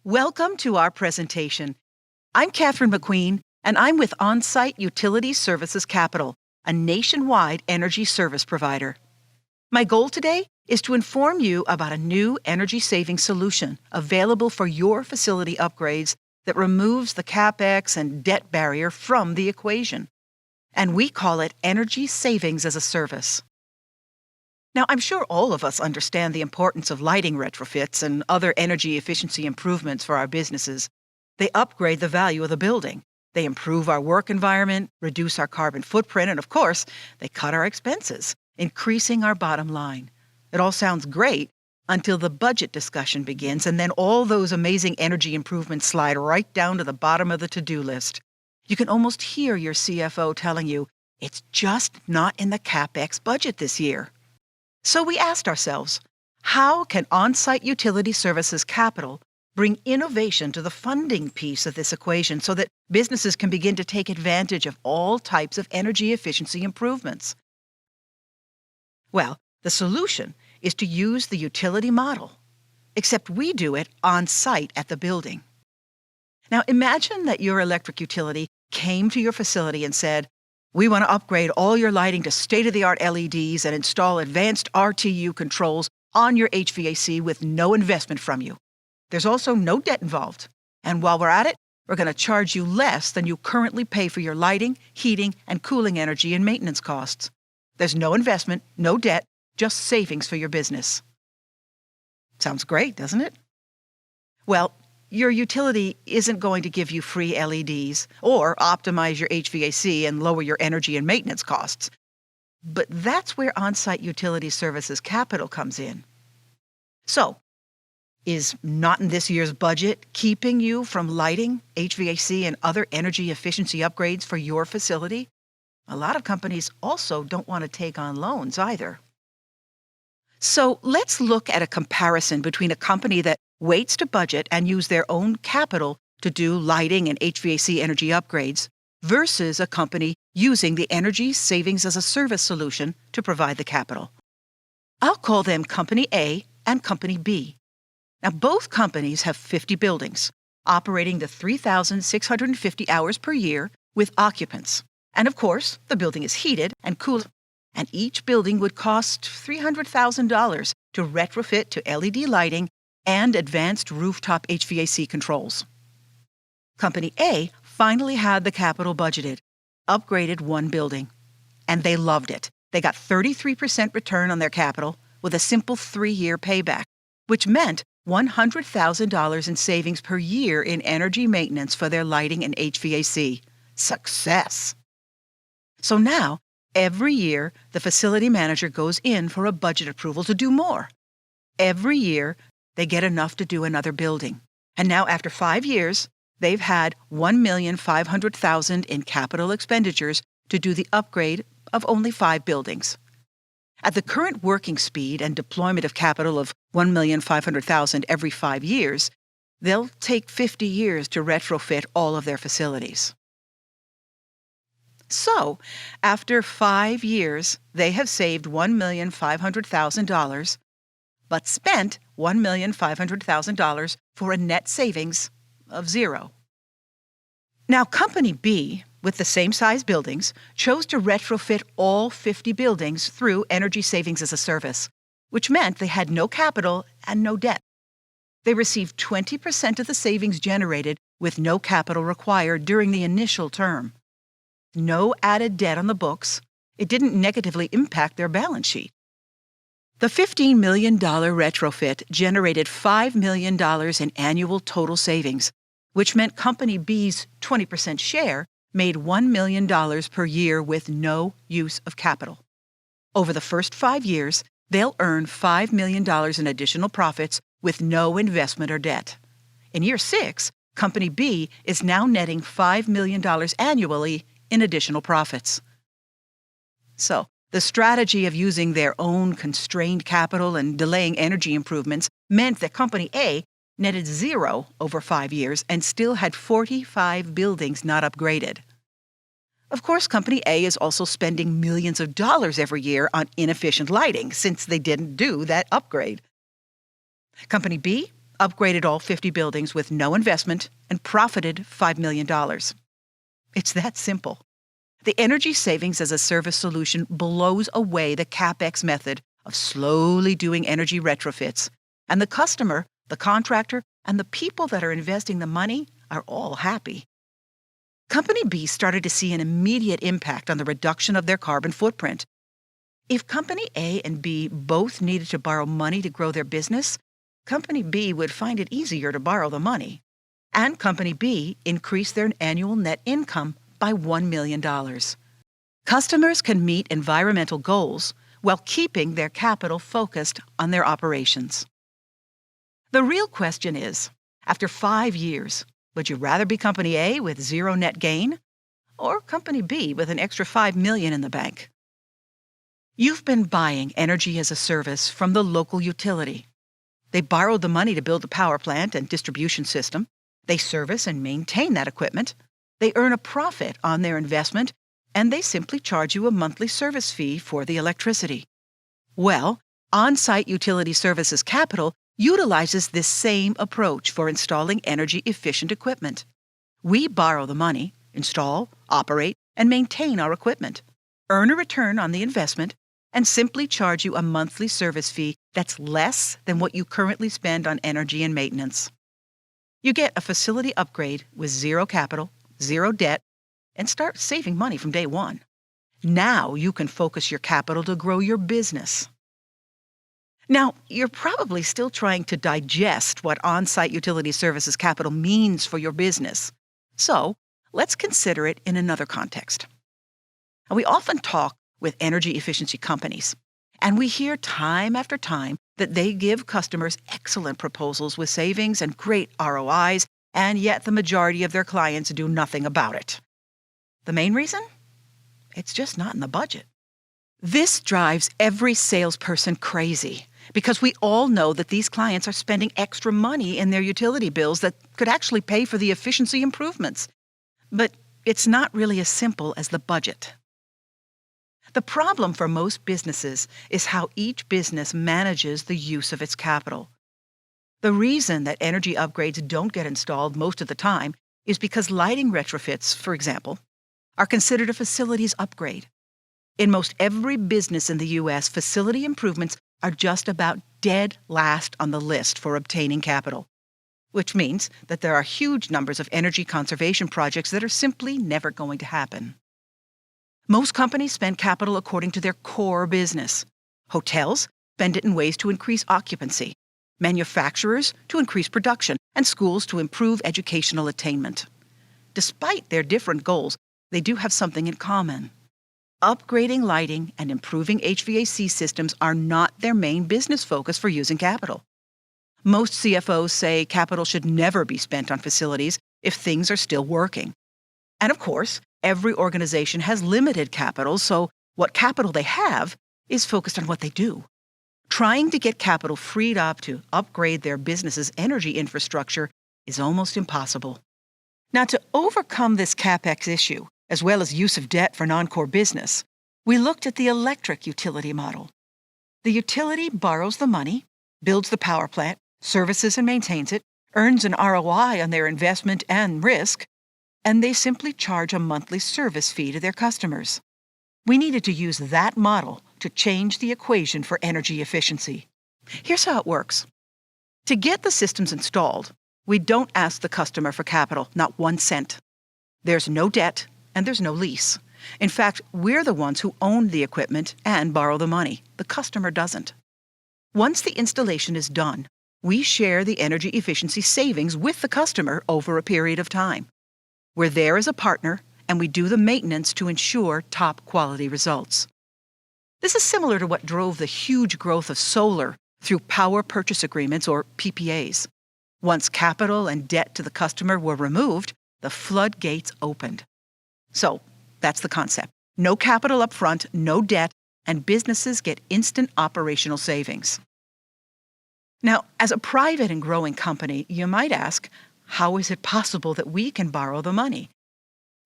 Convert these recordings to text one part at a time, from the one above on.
Welcome to our presentation. I'm Catherine McQueen, and I'm with Onsite Utility Services Capital, a nationwide energy service provider. My goal today is to inform you about a new energy-saving solution available for your facility upgrades that removes the CapEx and debt barrier from the equation. And we call it Energy Savings as a Service. Now, I'm sure all of us understand the importance of lighting retrofits and other energy efficiency improvements for our businesses. They upgrade the value of the building. They improve our work environment, reduce our carbon footprint, and of course, they cut our expenses, increasing our bottom line. It all sounds great until the budget discussion begins, and then all those amazing energy improvements slide right down to the bottom of the to-do list. You can almost hear your CFO telling you, it's just not in the CapEx budget this year. So we asked ourselves, how can Onsite Utility Services Capital bring innovation to the funding piece of this equation so that businesses can begin to take advantage of all types of energy efficiency improvements? Well, the solution is to use the utility model, except we do it on-site at the building. Now imagine that your electric utility came to your facility and said, we want to upgrade all your lighting to state-of-the-art LEDs and install advanced RTU controls on your HVAC with no investment from you. There's also no debt involved. And while we're at it, we're going to charge you less than you currently pay for your lighting, heating, and cooling energy and maintenance costs. There's no investment, no debt, just savings for your business. Sounds great, doesn't it? Well, your utility isn't going to give you free LEDs or optimize your HVAC and lower your energy and maintenance costs. But that's where Onsite Utility Services Capital comes in. So, is not in this year's budget keeping you from lighting, HVAC, and other energy efficiency upgrades for your facility? A lot of companies also don't want to take on loans either. So let's look at a comparison between a company that waits to budget and use their own capital to do lighting and HVAC energy upgrades versus a company using the Energy Savings as a Service solution to provide the capital. I'll call them Company A and Company B. Now, both companies have 50 buildings, operating the 3,650 hours per year with occupants. And of course, the building is heated and cooled, and each building would cost $300,000 to retrofit to LED lighting and advanced rooftop HVAC controls. Company A finally had the capital budgeted, upgraded one building, and they loved it. They got 33% return on their capital with a simple 3-year payback, which meant $100,000 in savings per year in energy maintenance for their lighting and HVAC. Success! So now, every year, the facility manager goes in for a budget approval to do more. Every year, they get enough to do another building. And now, after 5 years, they've had $1,500,000 in capital expenditures to do the upgrade of only 5 buildings. At the current working speed and deployment of capital of $1,500,000 every 5 years, they'll take 50 years to retrofit all of their facilities. So, after 5 years, they have saved $1,500,000, but spent $1,500,000 for a net savings of $0. Now, Company B, with the same size buildings, chose to retrofit all 50 buildings through Energy Savings as a Service, which meant they had no capital and no debt. They received 20% of the savings generated with no capital required during the initial term. No added debt on the books. It didn't negatively impact their balance sheet. The $15 million retrofit generated $5 million in annual total savings, which meant Company B's 20% share made $1 million per year with no use of capital. Over the first 5 years, they'll earn $5 million in additional profits with no investment or debt. In year 6, Company B is now netting $5 million annually in additional profits. So, the strategy of using their own constrained capital and delaying energy improvements meant that Company A netted $0 over 5 years and still had 45 buildings not upgraded. Of course, Company A is also spending millions of dollars every year on inefficient lighting since they didn't do that upgrade. Company B upgraded all 50 buildings with no investment, and profited $5 million. It's that simple. The energy savings as a service solution blows away the CapEx method of slowly doing energy retrofits, and the customer, the contractor, and the people that are investing the money are all happy. Company B started to see an immediate impact on the reduction of their carbon footprint. If Company A and B both needed to borrow money to grow their business, Company B would find it easier to borrow the money, and Company B increased their annual net income by $1 million. Customers can meet environmental goals while keeping their capital focused on their operations. The real question is, after 5 years, would you rather be Company A with zero net gain or Company B with an extra $5 million in the bank? You've been buying energy as a service from the local utility. They borrowed the money to build a power plant and distribution system. They service and maintain that equipment. They earn a profit on their investment, and they simply charge you a monthly service fee for the electricity. Well, Onsite Utility Services Capital utilizes this same approach for installing energy-efficient equipment. We borrow the money, install, operate, and maintain our equipment, earn a return on the investment, and simply charge you a monthly service fee that's less than what you currently spend on energy and maintenance. You get a facility upgrade with zero capital, zero debt, and start saving money from day one. Now you can focus your capital to grow your business. Now, you're probably still trying to digest what Onsite Utility Services Capital means for your business. So, let's consider it in another context. Now, we often talk with energy efficiency companies, and we hear time after time that they give customers excellent proposals with savings and great ROIs, and yet the majority of their clients do nothing about it. The main reason? It's just not in the budget. This drives every salesperson crazy because we all know that these clients are spending extra money in their utility bills that could actually pay for the efficiency improvements. But it's not really as simple as the budget. The problem for most businesses is how each business manages the use of its capital. The reason that energy upgrades don't get installed most of the time is because lighting retrofits, for example, are considered a facilities upgrade. In most every business in the U.S., facility improvements are just about dead last on the list for obtaining capital, which means that there are huge numbers of energy conservation projects that are simply never going to happen. Most companies spend capital according to their core business. Hotels spend it in ways to increase occupancy, manufacturers to increase production, and schools to improve educational attainment. Despite their different goals, they do have something in common. Upgrading lighting and improving HVAC systems are not their main business focus for using capital. Most CFOs say capital should never be spent on facilities if things are still working. And of course, every organization has limited capital, so what capital they have is focused on what they do. Trying to get capital freed up to upgrade their business's energy infrastructure is almost impossible. Now, to overcome this CapEx issue, as well as use of debt for non-core business, we looked at the electric utility model. The utility borrows the money, builds the power plant, services and maintains it, earns an ROI on their investment and risk, and they simply charge a monthly service fee to their customers. We needed to use that model to change the equation for energy efficiency. Here's how it works. To get the systems installed, we don't ask the customer for capital, not 1 cent. There's no debt, and there's no lease. In fact, we're the ones who own the equipment and borrow the money. The customer doesn't. Once the installation is done, we share the energy efficiency savings with the customer over a period of time. We're there as a partner, and we do the maintenance to ensure top-quality results. This is similar to what drove the huge growth of solar through power purchase agreements, or PPAs. Once capital and debt to the customer were removed, the floodgates opened. So, that's the concept. No capital up front, no debt, and businesses get instant operational savings. Now, as a private and growing company, you might ask, how is it possible that we can borrow the money?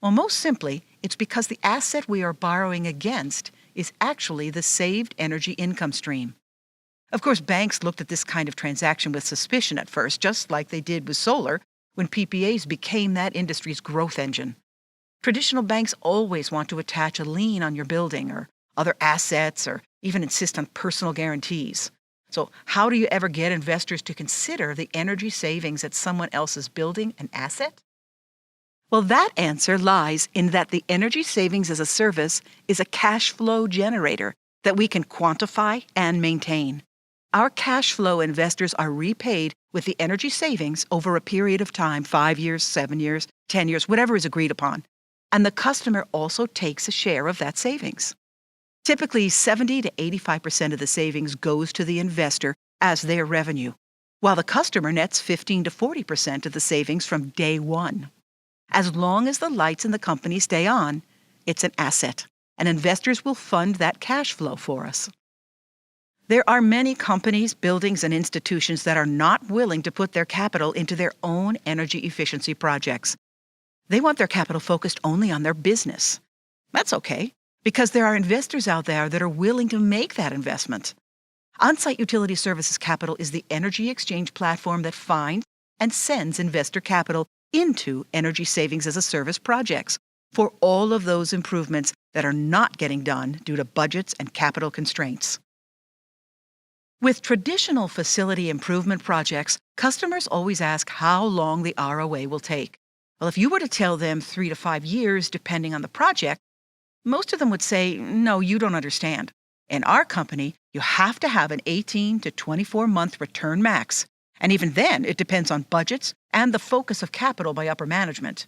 Well, most simply, it's because the asset we are borrowing against is actually the saved energy income stream. Of course, banks looked at this kind of transaction with suspicion at first, just like they did with solar when PPAs became that industry's growth engine. Traditional banks always want to attach a lien on your building or other assets or even insist on personal guarantees. So how do you ever get investors to consider the energy savings at someone else's building and asset? Well, that answer lies in that the energy savings as a service is a cash flow generator that we can quantify and maintain. Our cash flow investors are repaid with the energy savings over a period of time, 5 years, 7 years, 10 years, whatever is agreed upon. And the customer also takes a share of that savings. Typically, 70 to 85% of the savings goes to the investor as their revenue, while the customer nets 15 to 40% of the savings from day one. As long as the lights in the company stay on, it's an asset, and investors will fund that cash flow for us. There are many companies, buildings, and institutions that are not willing to put their capital into their own energy efficiency projects. They want their capital focused only on their business. That's okay, because there are investors out there that are willing to make that investment. Onsite Utility Services Capital is the energy exchange platform that finds and sends investor capital into energy savings as a service projects for all of those improvements that are not getting done due to budgets and capital constraints. With traditional facility improvement projects, customers always ask how long the ROA will take. Well, if you were to tell them 3 to 5 years, depending on the project, most of them would say, no, you don't understand. In our company, you have to have an 18 to 24-month return max. And even then, it depends on budgets and the focus of capital by upper management.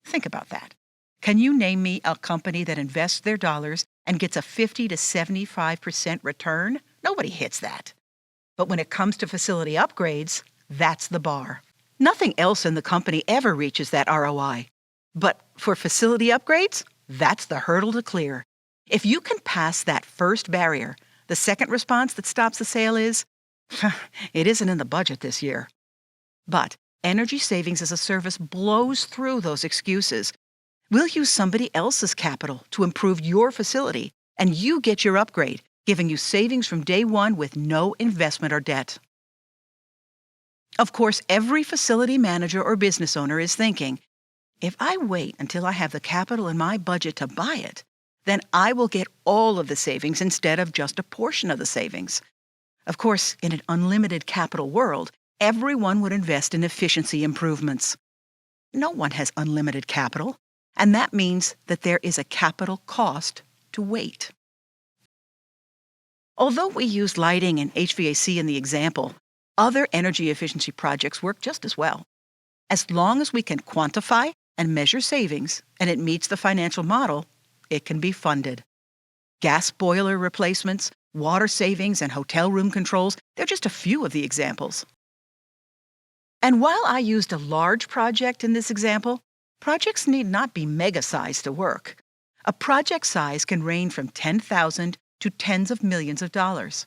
Think about that. Can you name me a company that invests their dollars and gets a 50 to 75% return? Nobody hits that. But when it comes to facility upgrades, that's the bar. Nothing else in the company ever reaches that ROI. But for facility upgrades, that's the hurdle to clear. If you can pass that first barrier, the second response that stops the sale is, it isn't in the budget this year. But energy savings as a service blows through those excuses. We'll use somebody else's capital to improve your facility, and you get your upgrade, giving you savings from day one with no investment or debt. Of course, every facility manager or business owner is thinking, if I wait until I have the capital in my budget to buy it, then I will get all of the savings instead of just a portion of the savings. Of course, in an unlimited capital world, everyone would invest in efficiency improvements. No one has unlimited capital, and that means that there is a capital cost to wait. Although we use lighting and HVAC in the example, other energy efficiency projects work just as well. As long as we can quantify and measure savings and it meets the financial model, it can be funded. Gas boiler replacements, water savings, and hotel room controls, they're just a few of the examples. And while I used a large project in this example, projects need not be mega-sized to work. A project size can range from $10,000 to tens of millions of dollars.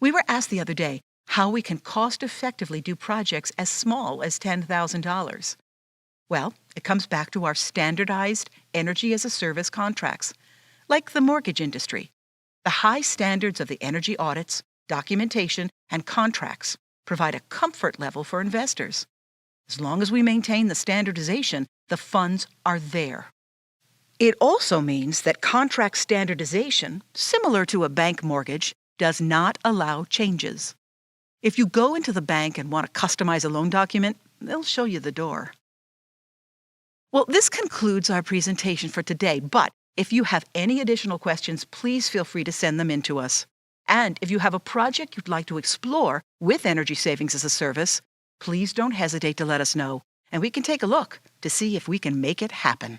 We were asked the other day how we can cost-effectively do projects as small as $10,000. Well, it comes back to our standardized energy-as-a-service contracts, like the mortgage industry. The high standards of the energy audits, documentation, and contracts provide a comfort level for investors. As long as we maintain the standardization, the funds are there. It also means that contract standardization, similar to a bank mortgage, does not allow changes. If you go into the bank and want to customize a loan document, they'll show you the door. Well, this concludes our presentation for today, but if you have any additional questions, please feel free to send them in to us. And if you have a project you'd like to explore with energy savings as a service, please don't hesitate to let us know, and we can take a look to see if we can make it happen.